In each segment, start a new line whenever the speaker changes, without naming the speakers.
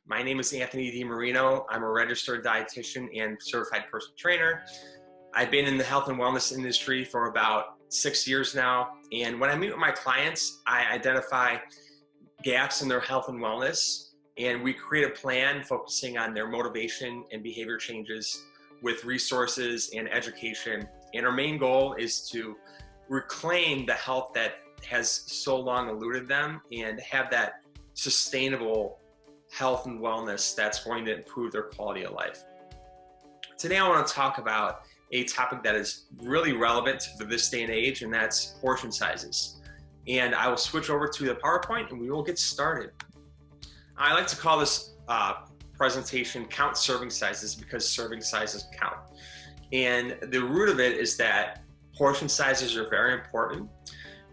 My name is Anthony DiMarino. I'm a registered dietitian and certified personal trainer. I've been in the health and wellness industry for about 6 years now. And when I meet with my clients, I identify gaps in their health and wellness, and we create a plan focusing on their motivation and behavior changes with resources and education. And our main goal is to reclaim the health that has so long eluded them and have that sustainable health and wellness that's going to improve their quality of life. Today I want to talk about a topic that is really relevant for this day and age, and that's portion sizes. And I will switch over to the PowerPoint and we will get started. I like to call this presentation Count Serving Sizes, because serving sizes count. And the root of it is that portion sizes are very important.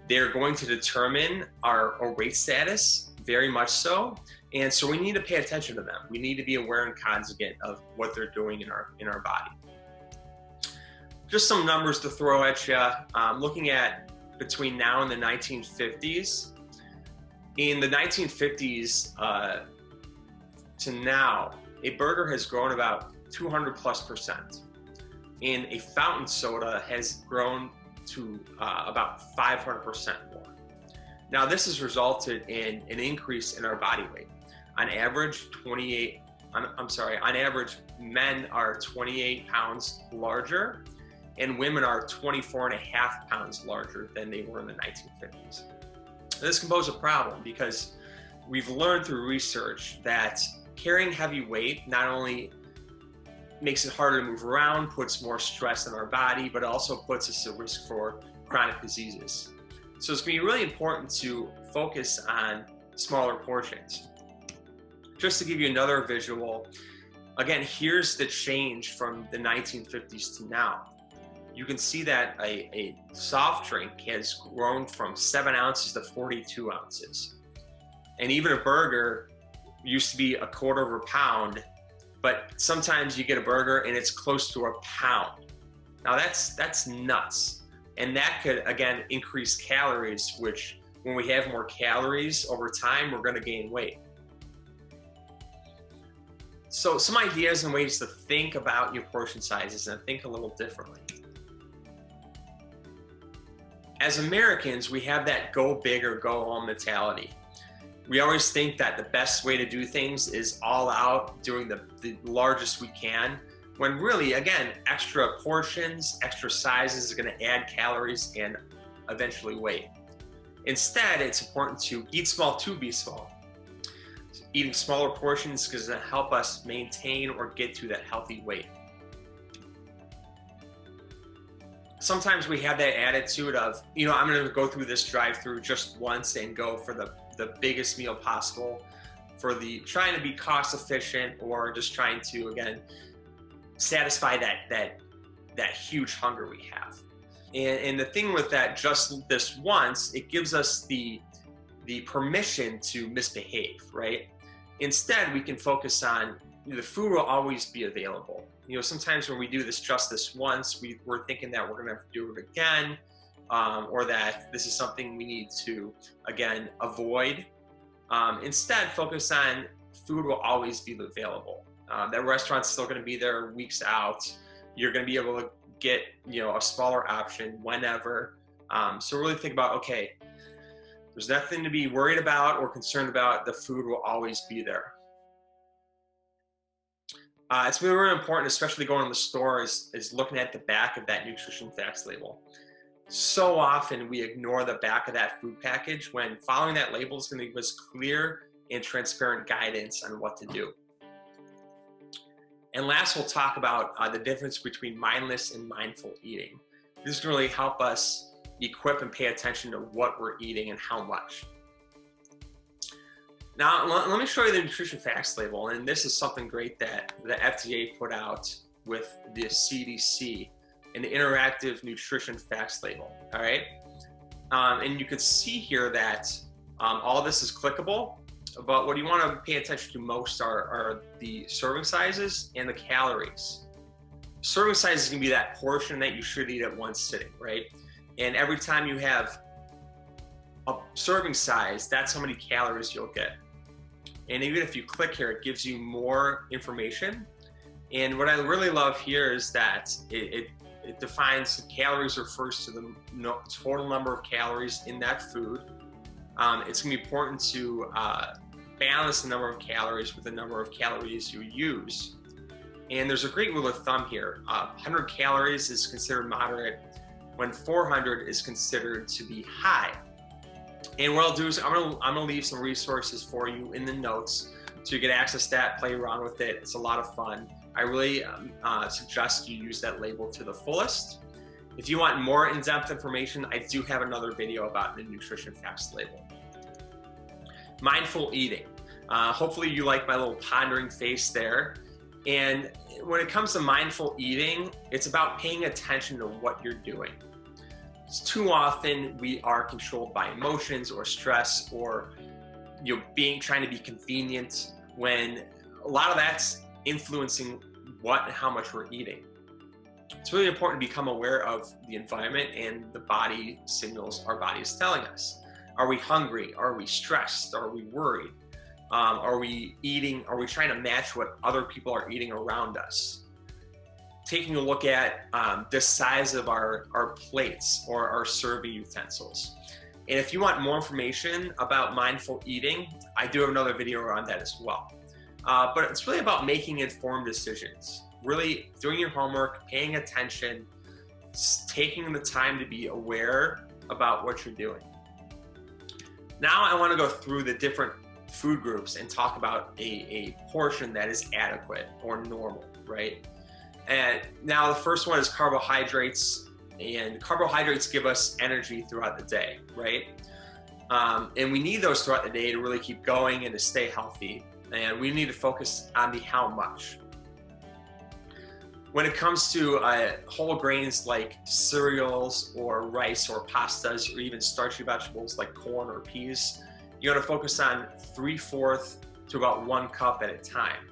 They're going to determine our weight status, very much so. And so we need to pay attention to them. We need to be aware and cognizant of what they're doing in our body. Just some numbers to throw at you. Looking at between now and the 1950s. In the 1950s to now, a burger has grown about 200+%. And a fountain soda has grown to about 500% more. Now this has resulted in an increase in our body weight. On average, on average, men are 28 pounds larger and women are 24.5 pounds larger than they were in the 1950s. This can pose a problem because we've learned through research that carrying heavy weight not only makes it harder to move around, puts more stress on our body, but also puts us at risk for chronic diseases. So it's going to be really important to focus on smaller portions. Just to give you another visual, again, here's the change from the 1950s to now. You can see that a soft drink has grown from 7 ounces to 42 ounces. And even a burger used to be a quarter of a pound, but sometimes you get a burger and it's close to a pound. Now that's nuts. And that could, again, increase calories, which when we have more calories over time, we're going to gain weight. So some ideas and ways to think about your portion sizes and think a little differently. As Americans, we have that go big or go home mentality. We always think that the best way to do things is all out, doing the largest we can, when really, again, extra portions, extra sizes is going to add calories and eventually weight. Instead, it's important to eat small to be small. So eating smaller portions is going to help us maintain or get to that healthy weight. Sometimes we have that attitude of, I'm going to go through this drive-through just once and go for the biggest meal possible, for trying to be cost efficient, or just trying to, again, satisfy that huge hunger we have. And the thing with that, just this once, it gives us the permission to misbehave, right? Instead, we can focus on the food will always be available. Sometimes when we do just this once, we're thinking that we're going to have to do it again, or that this is something we need to, again, avoid. Instead, focus on food will always be available. That restaurant's still going to be there weeks out. You're going to be able to get, a smaller option whenever. So really think about, okay, there's nothing to be worried about or concerned about. The food will always be there. It's really, really important, especially going to the store, is looking at the back of that nutrition facts label. So often we ignore the back of that food package when following that label is going to give us clear and transparent guidance on what to do. And last, we'll talk about the difference between mindless and mindful eating. This can really help us equip and pay attention to what we're eating and how much. Now, let me show you the nutrition facts label, and this is something great that the FDA put out with the CDC, an interactive nutrition facts label, all right? And you can see here that all this is clickable, but what you want to pay attention to most are the serving sizes and the calories. Serving size is going to be that portion that you should eat at one sitting, right? And every time you have a serving size, that's how many calories you'll get. And even if you click here, it gives you more information. And what I really love here is that it defines calories, refers to the total number of calories in that food. It's gonna be important to balance the number of calories with the number of calories you use. And there's a great rule of thumb here. 100 calories is considered moderate, when 400 is considered to be high. And what I'll do is I'm gonna leave some resources for you in the notes so you get access to that, play around with it. It's a lot of fun. I really suggest you use that label to the fullest. If you want more in-depth information, I do have another video about the nutrition facts label. Mindful eating. Hopefully you like my little pondering face there. And when it comes to mindful eating, it's about paying attention to what you're doing. Too often we are controlled by emotions or stress, or trying to be convenient, when a lot of that's influencing what and how much we're eating. It's really important to become aware of the environment and the body signals our body is telling us. Are we hungry? Are we stressed? Are we worried? Are we eating? Are we trying to match what other people are eating around us? Taking a look at the size of our plates or our serving utensils. And if you want more information about mindful eating, I do have another video on that as well. But it's really about making informed decisions, really doing your homework, paying attention, taking the time to be aware about what you're doing. Now I want to go through the different food groups and talk about a portion that is adequate or normal, right? And now the first one is carbohydrates, and carbohydrates give us energy throughout the day, right? And we need those throughout the day to really keep going and to stay healthy. And we need to focus on the how much. When it comes to whole grains like cereals or rice or pastas, or even starchy vegetables like corn or peas, you got to focus on 3/4 to about 1 cup at a time.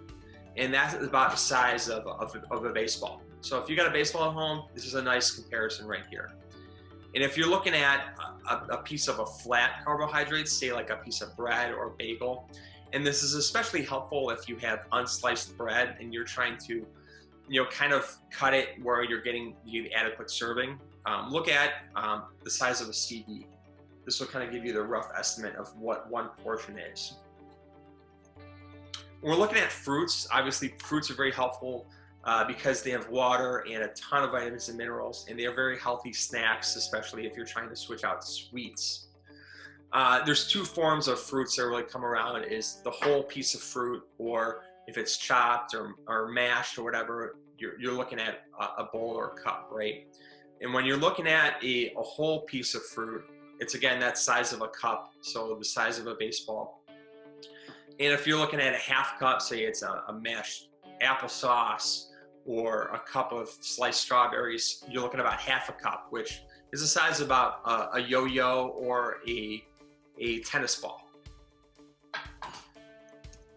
And that's about the size of a baseball. So if you got a baseball at home, this is a nice comparison right here. And if you're looking at a piece of a flat carbohydrate, say like a piece of bread or bagel, and this is especially helpful if you have unsliced bread and you're trying to, kind of cut it where you're getting the adequate serving. Look at the size of a CD. This will kind of give you the rough estimate of what one portion is. When we're looking at fruits, obviously fruits are very helpful because they have water and a ton of vitamins and minerals, and they are very healthy snacks, especially if you're trying to switch out sweets. There's 2 forms of fruits that really come around, is the whole piece of fruit, or if it's chopped or mashed or whatever, you're looking at a bowl or a cup, right? And when you're looking at a whole piece of fruit, it's again that size of a cup, so the size of a baseball. And if you're looking at a half cup, say it's a mashed applesauce or a cup of sliced strawberries, you're looking at about half a cup, which is the size of about a yo-yo or a tennis ball.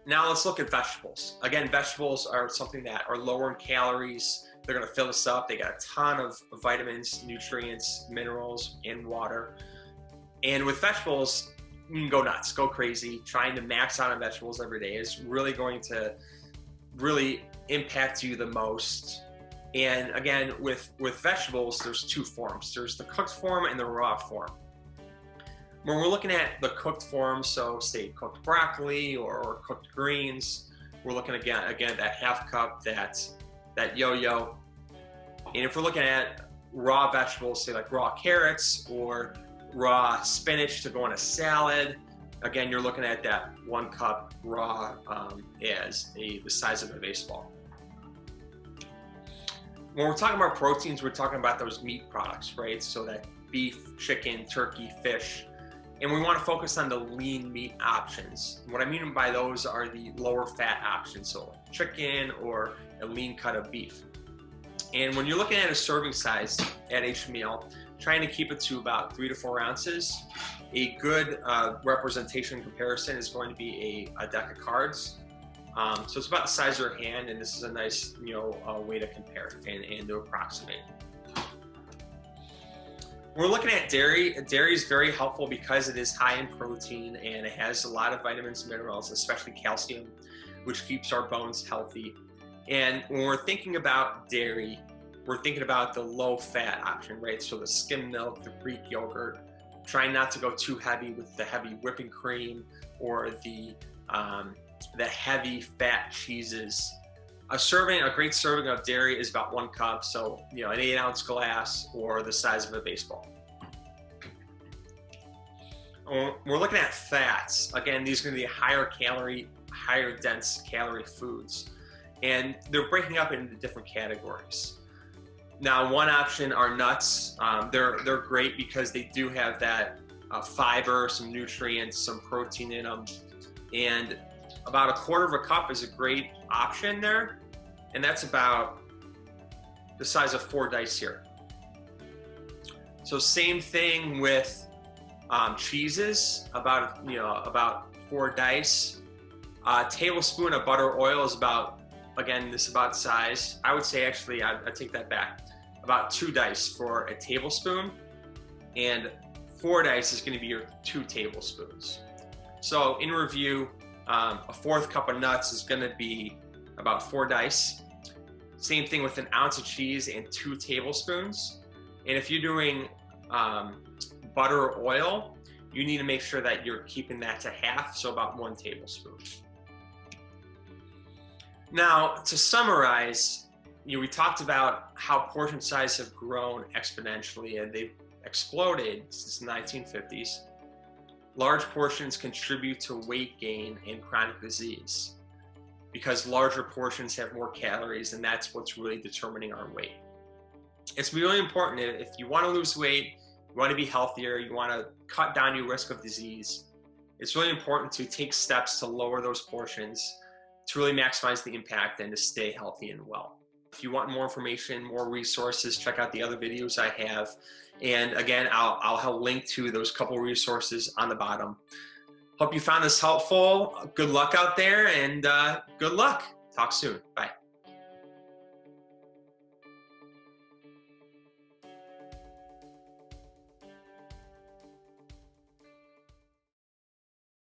Now let's look at vegetables. Again, vegetables are something that are lower in calories. They're gonna fill us up. They got a ton of vitamins, nutrients, minerals, and water. And with vegetables, you can go nuts, go crazy. Trying to max out on vegetables every day is really going to impact you the most. And again, with vegetables, there's 2 forms. There's the cooked form and the raw form. When we're looking at the cooked form, so say cooked broccoli or cooked greens, we're looking again at that half cup, that yo-yo. And if we're looking at raw vegetables, say like raw carrots or raw spinach to go on a salad, again, you're looking at that 1 cup raw as the size of a baseball. When we're talking about proteins, we're talking about those meat products, right? So that beef, chicken, turkey, fish. And we want to focus on the lean meat options. What I mean by those are the lower fat options, so chicken or a lean cut of beef. And when you're looking at a serving size at each meal, trying to keep it to about 3 to 4 ounces, a good representation comparison is going to be a deck of cards. So it's about the size of your hand, and this is a nice way to compare and to approximate. We're looking at dairy. Dairy is very helpful because it is high in protein and it has a lot of vitamins and minerals, especially calcium, which keeps our bones healthy. And when we're thinking about dairy, we're thinking about the low fat option, right? So the skim milk, the Greek yogurt, trying not to go too heavy with the heavy whipping cream or the heavy fat cheeses. A great serving of dairy is about 1 cup. So, an 8-ounce glass or the size of a baseball. We're looking at fats. Again, these are going to be higher calorie, higher dense calorie foods. And they're breaking up into different categories. Now, one option are nuts. They're great because they do have that fiber, some nutrients, some protein in them. And about 1/4 cup is a great option there. And that's about the size of 4 dice here. So same thing with cheeses, about 4 dice. A tablespoon of butter oil is about, again, this is about size. I would say actually, I take that back. About 2 dice for a tablespoon, and 4 dice is going to be your 2 tablespoons. So in review, a 1/4 cup of nuts is going to be about 4 dice. Same thing with 1 ounce of cheese and 2 tablespoons. And if you're doing butter or oil, you need to make sure that you're keeping that to half, so about 1 tablespoon. Now, to summarize, we talked about how portion size have grown exponentially and they've exploded since the 1950s. Large portions contribute to weight gain and chronic disease because larger portions have more calories, and that's what's really determining our weight. It's really important if you want to lose weight, you want to be healthier, you want to cut down your risk of disease. It's really important to take steps to lower those portions to really maximize the impact and to stay healthy and well. If you want more information, more resources, check out the other videos I have. And again, I'll have a link to those couple resources on the bottom. Hope you found this helpful. Good luck out there, and good luck. Talk soon. Bye.